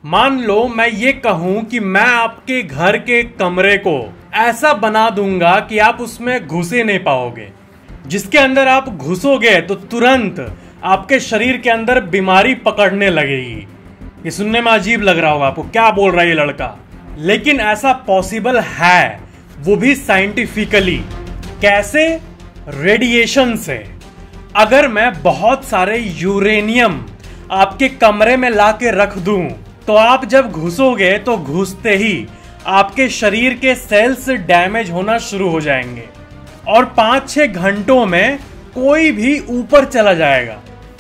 मान लो मैं ये कहूं कि मैं आपके घर के कमरे को ऐसा बना दूंगा कि आप उसमें घुस ही नहीं पाओगे, जिसके अंदर आप घुसोगे तो तुरंत आपके शरीर के अंदर बीमारी पकड़ने लगेगी। ये सुनने में अजीब लग रहा होगा आपको, क्या बोल रहा है ये लड़का, लेकिन ऐसा पॉसिबल है, वो भी साइंटिफिकली। कैसे? रेडिएशन से। अगर मैं बहुत सारे यूरेनियम आपके कमरे में ला के रख दूं तो आप जब घुसोगे तो घुसते ही आपके शरीर के सेल्स डैमेज होना शुरू हो जाएंगे और 5-6 घंटों में कोई भी ऊपर चला जाएगा।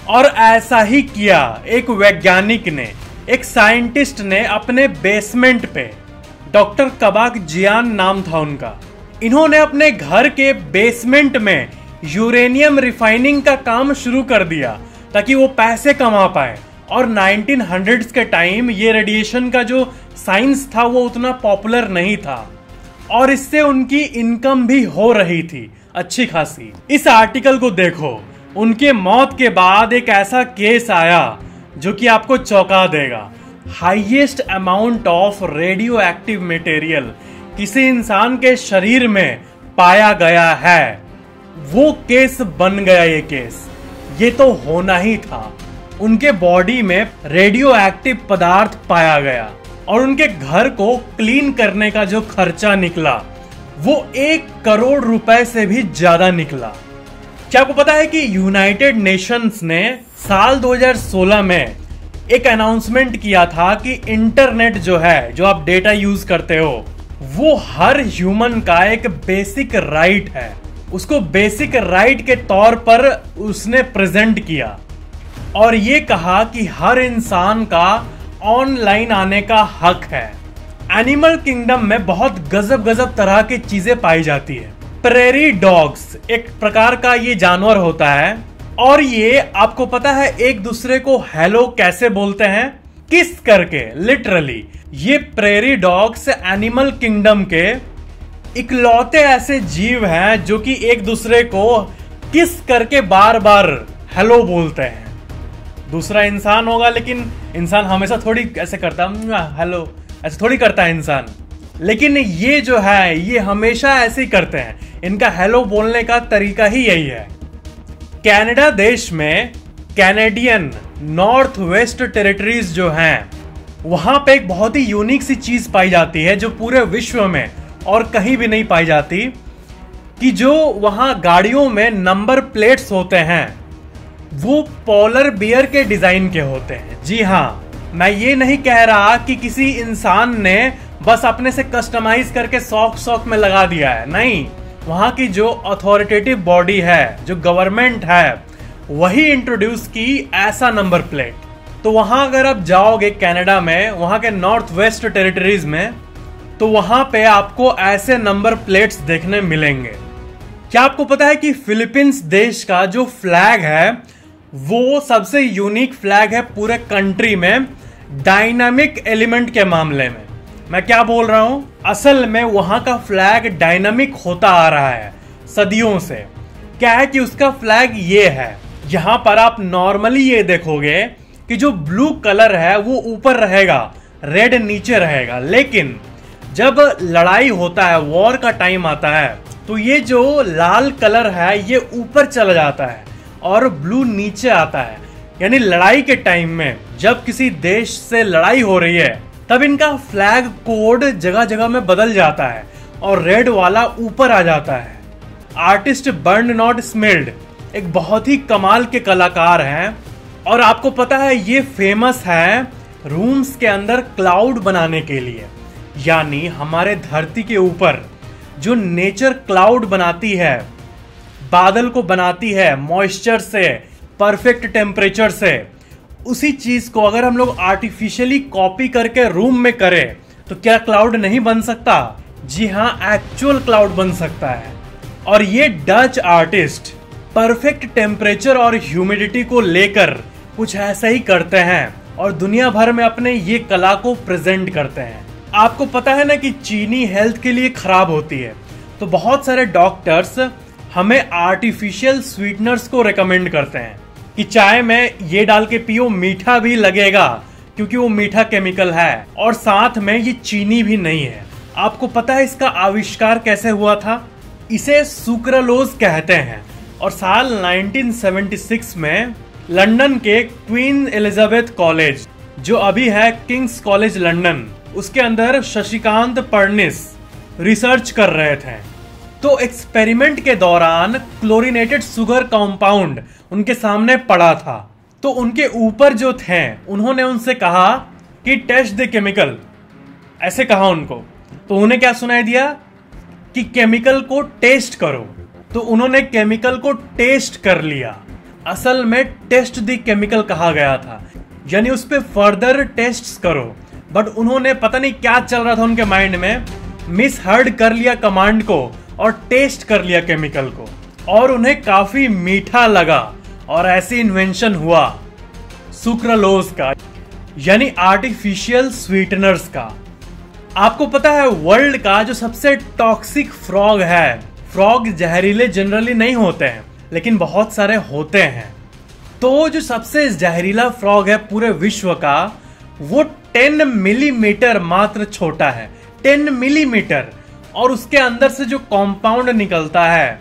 और ऐसा ही किया एक वैज्ञानिक ने, एक साइंटिस्ट ने अपने बेसमेंट पे, डॉक्टर कबाक जियान नाम था उनका। इन्होंने अपने घर के बेसमेंट में यूरेनियम रिफाइनिंग का काम शुरू कर दिया ताकि वो पैसे कमा पाए। और 1900s के टाइम ये रेडिएशन का जो साइंस था वो उतना पॉपुलर नहीं था और इससे उनकी इनकम भी हो रही थी अच्छी खासी। इस आर्टिकल को देखो, उनके मौत के बाद एक ऐसा केस आया जो कि आपको चौंका देगा। Highest amount of radio active material किसी इंसान के शरीर में पाया गया है। वो केस बन गया ये तो होना ही था। उनके बॉडी में रेडियो एक्टिव पदार्थ पाया गया और उनके घर को क्लीन करने का जो खर्चा निकला वो 1 करोड़ रुपए से भी ज्यादा निकला। क्या आपको पता है कि यूनाइटेड नेशंस ने साल 2016 में एक अनाउंसमेंट किया था कि इंटरनेट जो है, जो आप डेटा यूज करते हो, वो हर ह्यूमन का एक बेसिक राइट है। उसको बेसिक राइट के तौर पर उसने प्रेजेंट किया और ये कहा कि हर इंसान का ऑनलाइन आने का हक है। एनिमल किंगडम में बहुत गजब गजब तरह की चीजें पाई जाती है। प्रेरी डॉग्स एक प्रकार का ये जानवर होता है और ये, आपको पता है, एक दूसरे को हेलो कैसे बोलते हैं? किस करके, लिटरली। ये प्रेरी डॉग्स एनिमल किंगडम के इकलौते ऐसे जीव हैं जो कि एक दूसरे को किस करके बार बार हेलो बोलते हैं। दूसरा इंसान होगा, लेकिन इंसान हमेशा थोड़ी ऐसे करता है हेलो, ऐसे थोड़ी करता है इंसान, लेकिन ये जो है ये हमेशा ऐसे ही करते हैं। इनका हेलो बोलने का तरीका ही यही है। कनाडा देश में कैनेडियन नॉर्थ वेस्ट टेरिटरीज जो हैं, वहां पे एक बहुत ही यूनिक सी चीज पाई जाती है जो पूरे विश्व में और कहीं भी नहीं पाई जाती, कि जो वहां गाड़ियों में नंबर प्लेट्स होते हैं वो पोलर बियर के डिजाइन के होते हैं। जी हाँ, मैं ये नहीं कह रहा कि किसी इंसान ने बस अपने से कस्टमाइज करके शौक में लगा दिया है, नहीं। वहां की जो अथॉरिटेटिव बॉडी है, जो गवर्नमेंट है, वही इंट्रोड्यूस की ऐसा नंबर प्लेट। तो वहां अगर आप जाओगे कनाडा में, वहां के नॉर्थ वेस्ट टेरिटरीज में, तो वहां पे आपको ऐसे नंबर प्लेट्स देखने मिलेंगे। क्या आपको पता है कि फिलीपींस देश का जो फ्लैग है वो सबसे यूनिक फ्लैग है पूरे कंट्री में डायनामिक एलिमेंट के मामले में? मैं क्या बोल रहा हूं, असल में वहां का फ्लैग डायनामिक होता आ रहा है सदियों से। क्या है कि उसका फ्लैग ये है, यहां पर आप नॉर्मली ये देखोगे कि जो ब्लू कलर है वो ऊपर रहेगा, रेड नीचे रहेगा, लेकिन जब लड़ाई होता है, वॉर का टाइम आता है, तो ये जो लाल कलर है ये ऊपर चला जाता है और ब्लू नीचे आता है। यानी लड़ाई के टाइम में जब किसी देश से लड़ाई हो रही है तब इनका फ्लैग कोड जगह जगह में बदल जाता है और रेड वाला ऊपर आ जाता है। आर्टिस्ट बर्नार्ड स्मिल्ड एक बहुत ही कमाल के कलाकार हैं और आपको पता है ये फेमस है रूम्स के अंदर क्लाउड बनाने के लिए। यानी हमारे धरती के ऊपर जो नेचर क्लाउड बनाती है, बादल को बनाती है मॉइस्चर से, परफेक्ट टेम्परेचर से, उसी चीज को अगर हम लोग आर्टिफिशियली कॉपी करके रूम में करें तो क्या क्लाउड नहीं बन सकता? जी हाँ, एक्चुअल क्लाउड बन सकता है। और ये डच आर्टिस्ट परफेक्ट टेम्परेचर और ह्यूमिडिटी को लेकर कुछ ऐसा ही करते हैं और दुनिया भर में अपने ये कला को प्रेजेंट करते हैं। आपको पता है ना कि चीनी हेल्थ के लिए खराब होती है, तो बहुत सारे डॉक्टर्स हमें आर्टिफिशियल स्वीटनर्स को रेकमेंड करते हैं कि चाय में ये डाल के पियो, मीठा भी लगेगा क्योंकि वो मीठा केमिकल है और साथ में ये चीनी भी नहीं है। आपको पता है इसका आविष्कार कैसे हुआ था? इसे सुक्रालोज कहते हैं और साल 1976 में लंदन के क्वीन एलिजाबेथ कॉलेज, जो अभी है किंग्स कॉलेज लंदन, उसके अंदर शशिकांत पर्निस रिसर्च कर रहे थे। तो एक्सपेरिमेंट के दौरान क्लोरीनेटेड शुगर कंपाउंड उनके सामने पड़ा था। तो उनके ऊपर जो थे उन्होंने उनसे कहा कि टेस्ट द केमिकल, ऐसे कहा उनको। तो उन्हें क्या सुनाई दिया कि केमिकल को टेस्ट करो। तो उन्होंने केमिकल को टेस्ट कर लिया। असल में टेस्ट द केमिकल कहा गया था, यानी उस पे फर्दर टेस्ट्स करो। बट उन्होंने पता नहीं क्या चल रहा था उनके माइंड में, मिस हर्ड कर लिया कमांड को और टेस्ट कर लिया केमिकल को, और उन्हें काफी मीठा लगा और ऐसी इन्वेंशन हुआ सुक्रालोज का, यानी आर्टिफिशियल स्वीटनर्स का। आपको पता है वर्ल्ड का जो सबसे टॉक्सिक फ्रॉग है, फ्रॉग जहरीले जनरली नहीं होते हैं लेकिन बहुत सारे होते हैं। तो जो सबसे जहरीला फ्रॉग है पूरे विश्व का, वो 10 मिलीमीटर मात्र छोटा है, 10 मिलीमीटर, और उसके अंदर से जो कंपाउंड निकलता है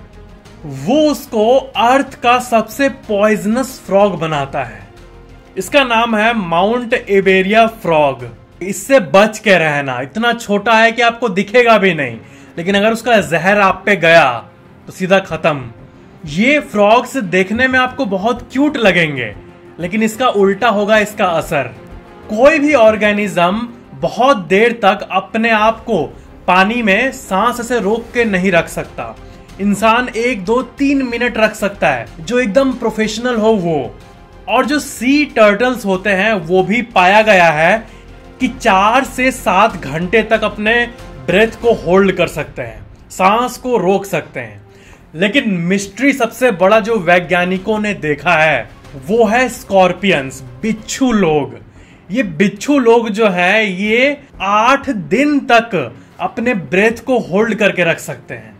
वो उसको अर्थ का सबसे पॉइजनस फ्रॉग बनाता है। इसका नाम है माउंट एबेरिया फ्रॉग। इससे बच के रहना, इतना छोटा है कि आपको दिखेगा भी नहीं, लेकिन अगर उसका जहर आप पे गया तो सीधा खत्म। ये फ्रॉग्स देखने में आपको बहुत क्यूट लगेंगे, लेकिन इसका उल्टा होगा इसका असर। कोई भी ऑर्गेनिज्म बहुत देर तक अपने आप को पानी में सांस से रोक के नहीं रख सकता। इंसान 1, 2, 3 मिनट रख सकता है, जो एकदम प्रोफेशनल हो वो। और जो सी टर्टल्स होते हैं वो भी पाया गया है कि 4 से 7 घंटे तक अपने ब्रेथ को होल्ड कर सकते हैं, सांस को रोक सकते हैं। लेकिन मिस्ट्री सबसे बड़ा जो वैज्ञानिकों ने देखा है वो है स्कॉर्पियंस, बिच्छू लोग। ये बिच्छू लोग जो है ये 8 दिन तक अपने ब्रेथ को होल्ड करके रख सकते हैं।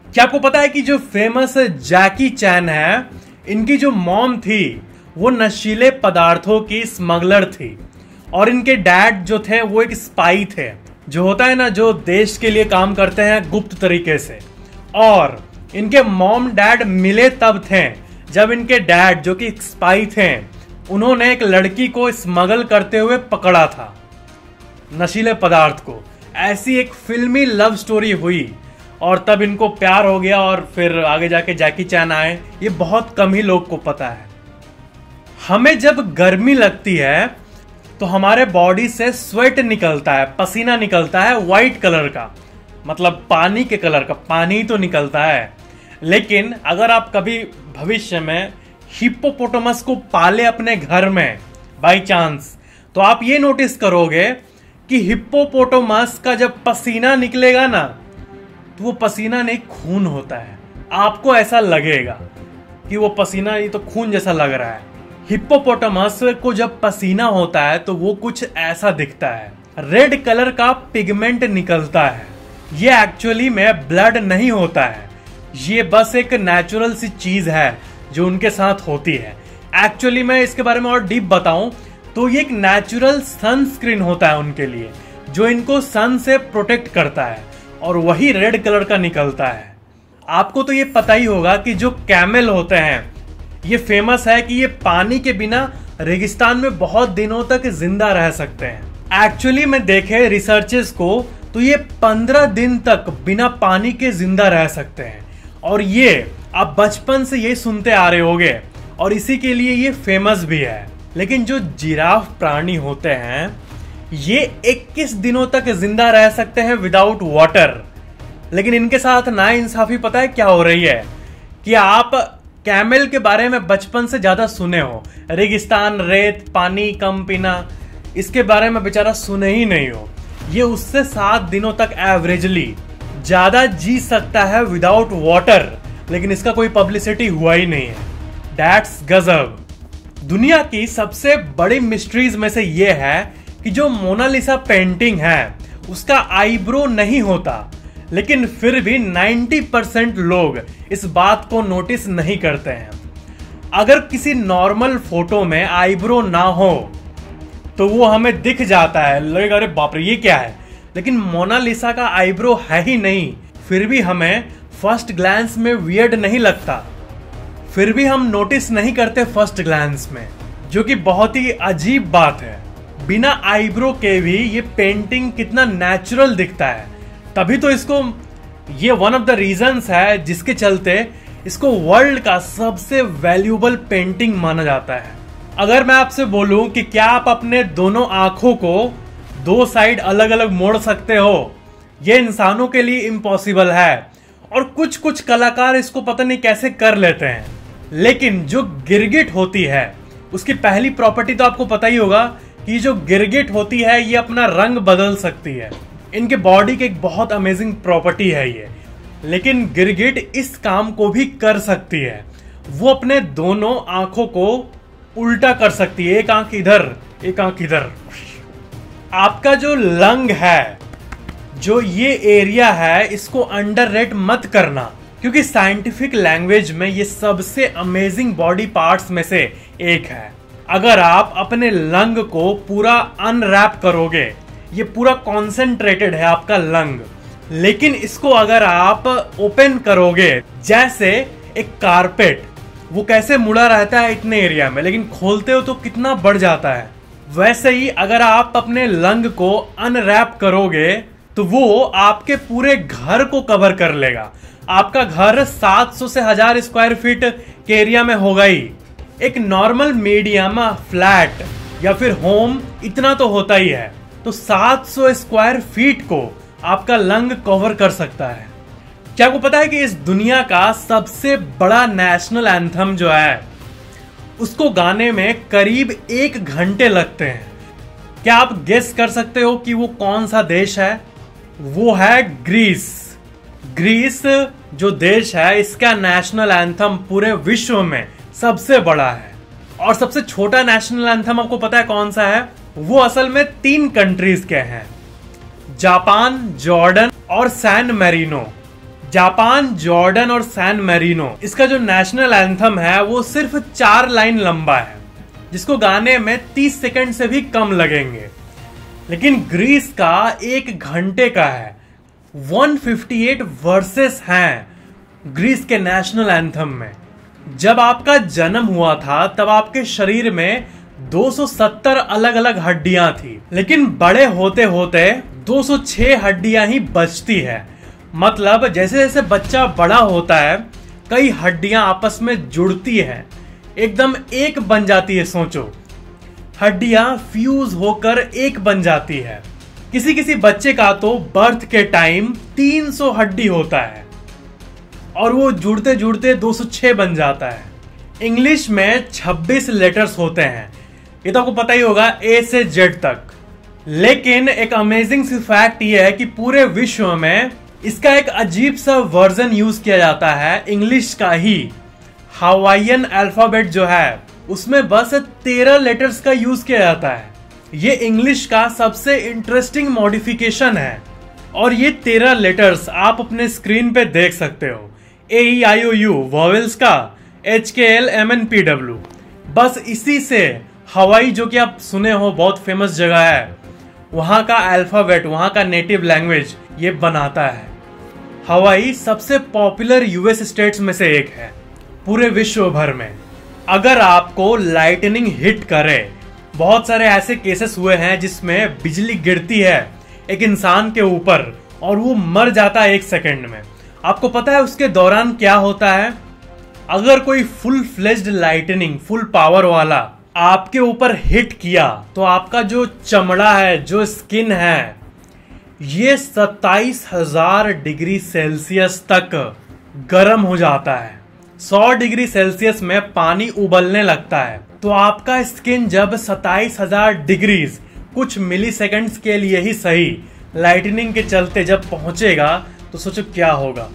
क्या आपको पता है कि जो फेमस जैकी चैन है, इनकी जो मॉम थी वो नशीले पदार्थों की स्मगलर थी, और इनके डैड जो थे वो एक स्पाई थे, जो होता है ना जो देश के लिए काम करते हैं गुप्त तरीके से। और इनके मॉम डैड मिले तब थे जब इनके डैड जो कि स्पाई थे, उन्होंने एक लड़की को स्मगल करते हुए पकड़ा था, नशीले पदार्थ को। ऐसी एक फिल्मी लव स्टोरी हुई और तब इनको प्यार हो गया और फिर आगे जाके जैकी चैन आए। ये बहुत कम ही लोग को पता है। हमें जब गर्मी लगती है तो हमारे बॉडी से स्वेट निकलता है, पसीना निकलता है व्हाइट कलर का, मतलब पानी के कलर का, पानी तो निकलता है। लेकिन अगर आप कभी भविष्य में हिप्पोपोटामस को पाले अपने घर में बाय चांस, तो आप ये नोटिस करोगे कि हिप्पोपोटामस का जब पसीना निकलेगा ना, तो वो पसीना नहीं खून होता है। आपको ऐसा लगेगा कि वो पसीना ये तो खून जैसा लग रहा है। हिप्पोपोटामस को जब पसीना होता है तो वो कुछ ऐसा दिखता है, रेड कलर का पिगमेंट निकलता है। ये एक्चुअली में ब्लड नहीं होता है, ये बस एक नेचुरल सी चीज है जो उनके साथ होती है। एक्चुअली मैं इसके बारे में और डीप बताऊं तो ये एक नेचुरल सनस्क्रीन होता है उनके लिए, जो इनको सन से प्रोटेक्ट करता है, और वही रेड कलर का निकलता है। आपको तो ये पता ही होगा कि जो कैमल होते हैं, ये फेमस है कि ये पानी के बिना रेगिस्तान में बहुत दिनों तक जिंदा रह सकते हैं। एक्चुअली में देखे रिसर्चेस को तो ये 15 दिन तक बिना पानी के जिंदा रह सकते हैं, और ये आप बचपन से ये सुनते आ रहे होंगे और इसी के लिए ये फेमस भी है। लेकिन जो जिराफ प्राणी होते हैं ये 21 दिनों तक जिंदा रह सकते हैं विदाउट वाटर। लेकिन इनके साथ नाइंसाफी पता है क्या हो रही है कि आप कैमल के बारे में बचपन से ज्यादा सुने हो, रेगिस्तान, रेत, पानी कम पीना, इसके बारे में बेचारा सुने ही नहीं हो। ये उससे 7 दिनों तक एवरेजली ज्यादा जी सकता है विदाउट वाटर, लेकिन इसका कोई पब्लिसिटी हुआ ही नहीं है। दैट्स गजब। दुनिया की सबसे बड़ी मिस्ट्रीज में से ये है कि जो मोनालिसा पेंटिंग है उसका आईब्रो नहीं होता, लेकिन फिर भी 90% लोग इस बात को नोटिस नहीं करते हैं। अगर किसी नॉर्मल फोटो में आईब्रो ना हो तो वो हमें दिख जाता है, लगेगा अरे बाप रे ये क्या है। लेकिन मोनालिसा का आईब्रो है ही नहीं, फिर भी हमें फर्स्ट ग्लैंस में वियर्ड नहीं लगता, फिर भी हम नोटिस नहीं करते फर्स्ट ग्लैंस में, जो कि बहुत ही अजीब बात है। बिना आईब्रो के भी ये पेंटिंग कितना नेचुरल दिखता है, तभी तो इसको, ये वन ऑफ द रीजंस है जिसके चलते इसको वर्ल्ड का सबसे वैल्यूएबल पेंटिंग माना जाता है। अगर मैं आपसे बोलूं कि क्या आप अपने दोनों आंखों को दो साइड अलग अलग मोड़ सकते हो, ये इंसानों के लिए इम्पॉसिबल है, और कुछ कुछ कलाकार इसको पता नहीं कैसे कर लेते हैं। लेकिन जो गिरगिट होती है उसकी पहली प्रॉपर्टी तो आपको पता ही होगा कि जो गिरगिट होती है ये अपना रंग बदल सकती है। इनके बॉडी की एक बहुत अमेजिंग प्रॉपर्टी है ये। लेकिन गिरगिट इस काम को भी कर सकती है, वो अपने दोनों आंखों को उल्टा कर सकती है, एक आंख इधर एक आंख इधर। आपका जो लंग है, जो ये एरिया है, इसको अंडररेट मत करना, क्योंकि साइंटिफिक लैंग्वेज में ये सबसे अमेजिंग बॉडी पार्ट्स में से एक है। अगर आप अपने लंग को पूरा अनरैप करोगे, ये पूरा कॉन्सेंट्रेटेड है आपका लंग, लेकिन इसको अगर आप ओपन करोगे, जैसे एक कारपेट, वो कैसे मुड़ा रहता है इतने एरिया में, लेकिन खोलते हो तो कितना बढ़ जाता है, वैसे ही अगर आप अपने लंग को अनरैप करोगे तो वो आपके पूरे घर को कवर कर लेगा। आपका घर 700 से 1000 स्क्वायर फीट के एरिया में होगा ही। एक नॉर्मल मीडियम फ्लैट या फिर होम इतना तो होता ही है, तो 700 स्क्वायर फीट को आपका लंग कवर कर सकता है। क्या आपको पता है कि इस दुनिया का सबसे बड़ा नेशनल एंथम जो है उसको गाने में करीब 1 घंटे लगते हैं। क्या आप गेस कर सकते हो कि वो कौन सा देश है? वो है ग्रीस। ग्रीस जो देश है, इसका नेशनल एंथम पूरे विश्व में सबसे बड़ा है। और सबसे छोटा नेशनल एंथम आपको पता है कौन सा है? वो असल में 3 कंट्रीज के हैं, जापान, जॉर्डन और सैन मैरिनो। जापान, जॉर्डन और सैन मैरिनो, इसका जो नेशनल एंथम है वो सिर्फ 4 लाइन लंबा है, जिसको गाने में 30 सेकंड से भी कम लगेंगे। लेकिन ग्रीस का 1 घंटे का है। 158 वर्सेस हैं ग्रीस के नेशनल एंथम में। जब आपका जन्म हुआ था तब आपके शरीर में 270 अलग अलग हड्डियां थी, लेकिन बड़े होते होते 206 हड्डियां ही बचती है। मतलब जैसे जैसे बच्चा बड़ा होता है, कई हड्डियां आपस में जुड़ती हैं, एकदम एक बन जाती है। सोचो, हड्डियां फ्यूज होकर एक बन जाती है। किसी किसी बच्चे का तो बर्थ के टाइम 300 हड्डी होता है और वो जुड़ते जुड़ते 206 बन जाता है। इंग्लिश में 26 लेटर्स होते हैं, ये तो आपको पता ही होगा, ए से जेड तक। लेकिन एक अमेजिंग सी फैक्ट ये है कि पूरे विश्व में इसका एक अजीब सा वर्जन यूज किया जाता है, इंग्लिश का ही। हवाईयन अल्फाबेट जो है उसमें बस 13 लेटर्स का यूज किया जाता है। ये इंग्लिश का सबसे इंटरेस्टिंग मॉडिफिकेशन है और ये 13 लेटर्स आप अपने स्क्रीन पे देख सकते हो। AEIOU वॉवेल्स का, HKLMNPW, बस इसी से हवाई, जो कि आप सुने हो बहुत फेमस जगह है, वहां का अल्फाबेट, वहां का नेटिव लैंग्वेज ये बनाता है। हवाई सबसे पॉपुलर यूएस स्टेट्स में से एक है पूरे विश्व भर में। अगर आपको लाइटनिंग हिट करे, बहुत सारे ऐसे केसेस हुए हैं जिसमें बिजली गिरती है एक इंसान के ऊपर और वो मर जाता है 1 सेकंड में। आपको पता है उसके दौरान क्या होता है? अगर कोई full fledged lightning, full power वाला आपके ऊपर हिट किया तो आपका जो चमड़ा है, जो स्किन है, ये 27,000 डिग्री सेल्सियस तक गर्म हो जाता है। 100 डिग्री सेल्सियस में पानी उबलने लगता है। तो आपका स्किन जब 27,000 डिग्री कुछ मिली सेकेंड्स के लिए ही सही लाइटनिंग के चलते जब पहुंचेगा तो सोचो क्या होगा।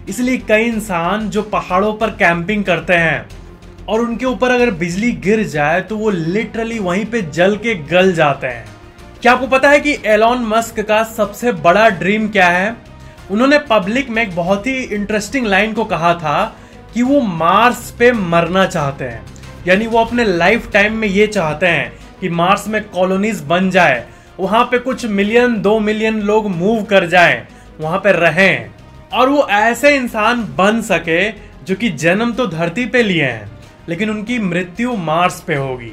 इसलिए कई इंसान जो पहाड़ों पर कैंपिंग करते हैं और उनके ऊपर अगर बिजली गिर जाए तो वो लिटरली वहीं पे जल के गल जाते हैं। क्या आपको पता है कि एलॉन मस्क का सबसे बड़ा ड्रीम क्या है? उन्होंने पब्लिक में एक बहुत ही इंटरेस्टिंग लाइन को कहा था कि वो मार्स पे मरना चाहते हैं। यानी वो अपने लाइफ टाइम में ये चाहते हैं कि मार्स में कॉलोनीज बन जाए, वहां पे कुछ मिलियन 2 मिलियन लोग मूव कर जाएं, वहां पे रहें और वो ऐसे इंसान बन सके जो कि जन्म तो धरती पे लिए हैं लेकिन उनकी मृत्यु मार्स पे होगी।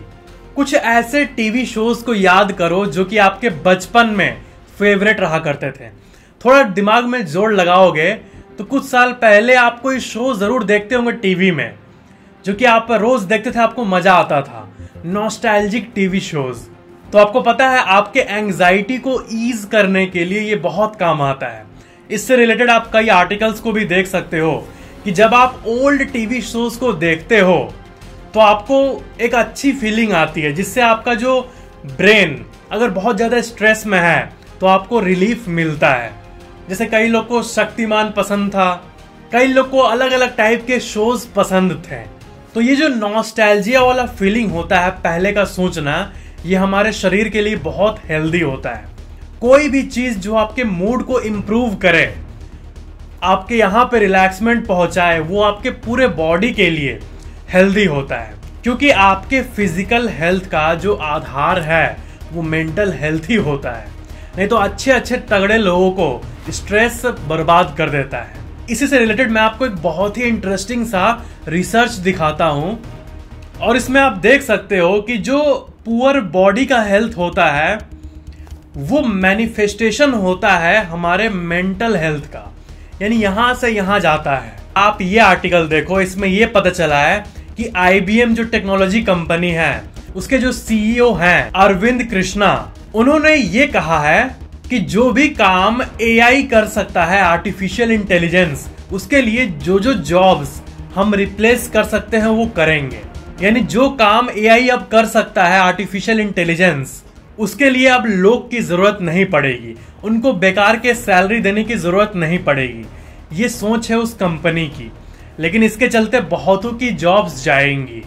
कुछ ऐसे टीवी शोज को याद करो जो कि आपके बचपन में फेवरेट रहा करते थे। थोड़ा दिमाग में जोर लगाओगे तो कुछ साल पहले आप कोई शो जरूर देखते होंगे टीवी में जो कि आप रोज देखते थे, आपको मजा आता था, नॉस्टैल्जिक टीवी शोज। तो आपको पता है आपके एंग्जाइटी को ईज करने के लिए ये बहुत काम आता है। इससे रिलेटेड आप कई आर्टिकल्स को भी देख सकते हो कि जब आप ओल्ड टीवी शोज को देखते हो तो आपको एक अच्छी फीलिंग आती है जिससे आपका जो ब्रेन अगर बहुत ज्यादा स्ट्रेस में है तो आपको रिलीफ मिलता है। जैसे कई लोग को शक्तिमान पसंद था, कई लोग को अलग अलग टाइप के शोज पसंद थे। तो ये जो नॉस्टैल्जिया वाला फीलिंग होता है, पहले का सोचना, ये हमारे शरीर के लिए बहुत हेल्दी होता है। कोई भी चीज जो आपके मूड को इम्प्रूव करे, आपके यहाँ पे रिलैक्समेंट पहुंचाए, वो आपके पूरे बॉडी के लिए हेल्दी होता है। क्योंकि आपके फिजिकल हेल्थ का जो आधार है वो मेंटल हेल्थ ही होता है। नहीं तो अच्छे अच्छे तगड़े लोगों को स्ट्रेस बर्बाद कर देता है। इसी से रिलेटेड मैं आपको एक बहुत ही इंटरेस्टिंग सा रिसर्च दिखाता हूं और इसमें आप देख सकते हो कि जो पुअर बॉडी का हेल्थ होता है वो मैनिफेस्टेशन होता है हमारे मेंटल हेल्थ का, यानी यहां से यहां जाता है। आप ये आर्टिकल देखो, इसमें ये पता चला है कि IBM जो टेक्नोलॉजी कंपनी है उसके जो CEO हैं अरविंद कृष्णा, उन्होंने ये कहा है कि जो भी काम AI कर सकता है, आर्टिफिशियल इंटेलिजेंस, उसके लिए जो जो जॉब्स हम रिप्लेस कर सकते हैं वो करेंगे। यानी जो काम AI अब कर सकता है, आर्टिफिशियल इंटेलिजेंस, उसके लिए अब लोग की जरूरत नहीं पड़ेगी, उनको बेकार के सैलरी देने की जरूरत नहीं पड़ेगी। ये सोच है उस कंपनी की, लेकिन इसके चलते बहुतों की जॉब्स जाएंगी।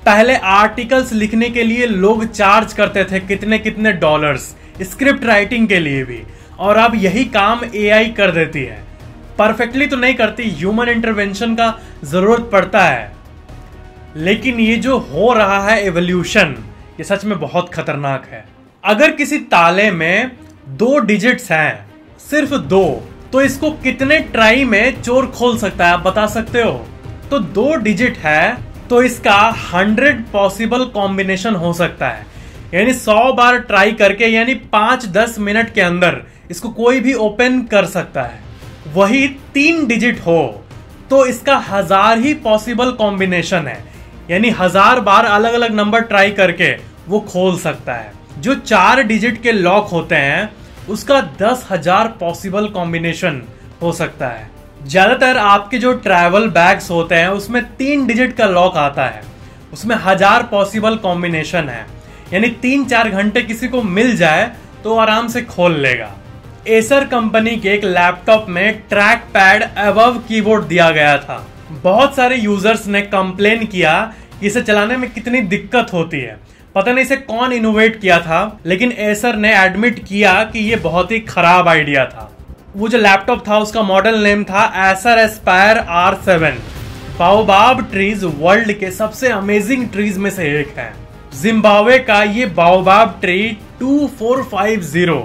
पहले आर्टिकल्स लिखने के लिए लोग चार्ज करते थे कितने कितने डॉलर्स, स्क्रिप्ट राइटिंग के लिए भी, और अब यही काम AI कर देती है। परफेक्टली तो नहीं करती, ह्यूमन इंटरवेंशन का जरूरत पड़ता है, लेकिन ये जो हो रहा है एवोल्यूशन, ये सच में बहुत खतरनाक है। अगर किसी ताले में 2 डिजिट्स हैं, सिर्फ 2, तो इसको कितने ट्राई में चोर खोल सकता है, आप बता सकते हो? तो 2 डिजिट है तो इसका 100 पॉसिबल कॉम्बिनेशन हो सकता है, यानी 100 बार ट्राई करके, यानी 5-10 मिनट के अंदर इसको कोई भी ओपन कर सकता है। वही 3 डिजिट हो तो इसका 1000 ही पॉसिबल कॉम्बिनेशन है, यानी 1000 बार अलग अलग नंबर ट्राई करके वो खोल सकता है। जो 4 डिजिट के लॉक होते हैं उसका 10,000 पॉसिबल कॉम्बिनेशन हो सकता है। ज्यादातर आपके जो ट्रैवल बैग्स होते हैं उसमें 3 डिजिट का लॉक आता है, उसमें 1000 पॉसिबल कॉम्बिनेशन है, यानी 3-4 घंटे किसी को मिल जाए तो आराम से खोल लेगा। एसर कंपनी के एक लैपटॉप में ट्रैक पैड अबव कीबोर्ड दिया गया था। बहुत सारे यूजर्स ने कंप्लेन किया कि इसे चलाने में कितनी दिक्कत होती है, पता नहीं इसे कौन इनोवेट किया था, लेकिन एसर ने एडमिट किया कि ये बहुत ही खराब आइडिया था। वो जो लैपटॉप था उसका मॉडल नेम था Acer Aspire R7। Baobab trees world के सबसे अमेजिंग ट्रीज में से एक है। जिम्बाब्वे का ये बाओबाब ट्री 2450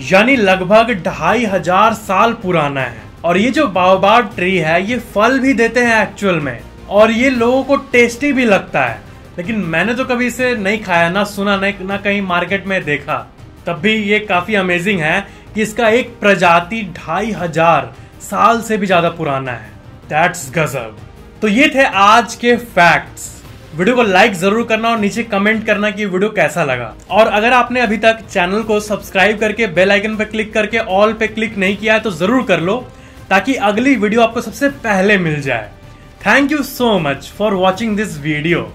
यानी लगभग 2500 साल पुराना है। और ये जो बाओबाब ट्री है ये फल भी देते हैं एक्चुअल में, और ये लोगों को टेस्टी भी लगता है, लेकिन मैंने तो कभी इसे नहीं खाया, ना सुना, ना कहीं मार्केट में देखा। तब भी ये काफी अमेजिंग है कि इसका एक प्रजाति 2500 साल से भी ज्यादा पुराना है। दैट्स गजब। तो ये थे आज के फैक्ट्स। वीडियो को लाइक जरूर करना और नीचे कमेंट करना कि वीडियो कैसा लगा। और अगर आपने अभी तक चैनल को सब्सक्राइब करके बेल आइकन पर क्लिक करके ऑल पे क्लिक नहीं किया है तो जरूर कर लो, ताकि अगली वीडियो आपको सबसे पहले मिल जाए। Thank you so much for watching this video.